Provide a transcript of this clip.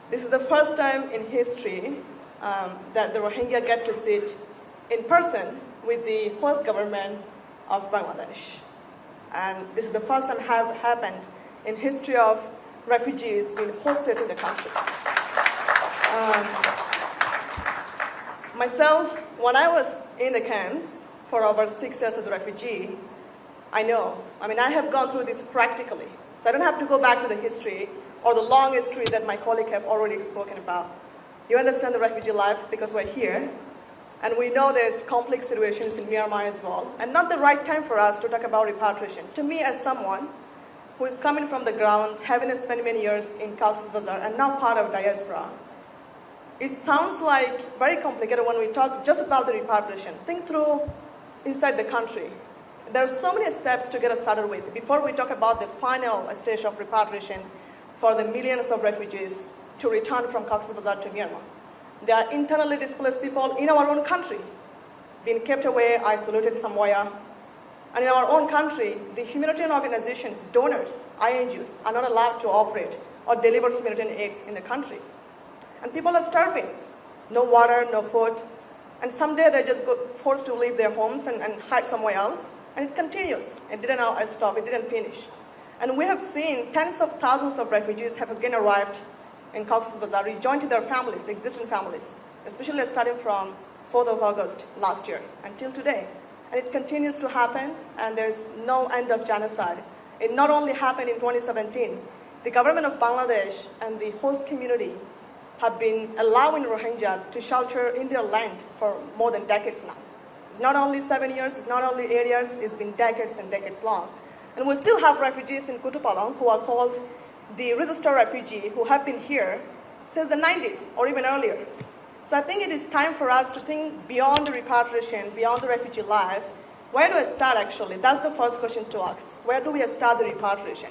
This is the first time in history that the Rohingya get to sit in person with the host government of Bangladesh. And this is the first time have happened in history of refugees being hosted in the country. Myself, when I was in the camps for over 6 years as a refugee, I have gone through this practically. So I don't have to go back to the history or the long history that my colleague have already spoken about. You understand the refugee life because we're here, and we know there's complex situations in Myanmar as well, and not the right time for us to talk about repatriation. To me, as someone who is coming from the ground, having spent many years in Cox's Bazar, and now part of diaspora, it sounds like very complicated when we talk just about the repatriation. Think through inside the country. There are so many steps to get us started with before we talk about the final stage of repatriation for the millions of refugees to return from Cox's Bazar to Myanmar. There are internally displaced people in our own country, being kept away, isolated somewhere. And in our own country, the humanitarian organizations, donors, INGOs, are not allowed to operate or deliver humanitarian aids in the country. And people are starving, no water, no food. And someday they just got forced to leave their homes and hide somewhere else. And it continues. It didn't stop, it didn't finish. And we have seen tens of thousands of refugees have again arrived in Cox's Bazar, rejoined their families, existing families, especially starting from 4th of August last year until today. And it continues to happen, and there's no end of genocide. It not only happened in 2017, the government of Bangladesh and the host community have been allowing Rohingya to shelter in their land for more than decades now. It's not only 7 years, it's not only 8 years, it's been decades and decades long. And we still have refugees in Kutupalong who are called the registered refugee who have been here since the 90s or even earlier. So I think it is time for us to think beyond the repatriation, beyond the refugee life. Where do I start actually? That's the first question to ask. Where do we start the repatriation?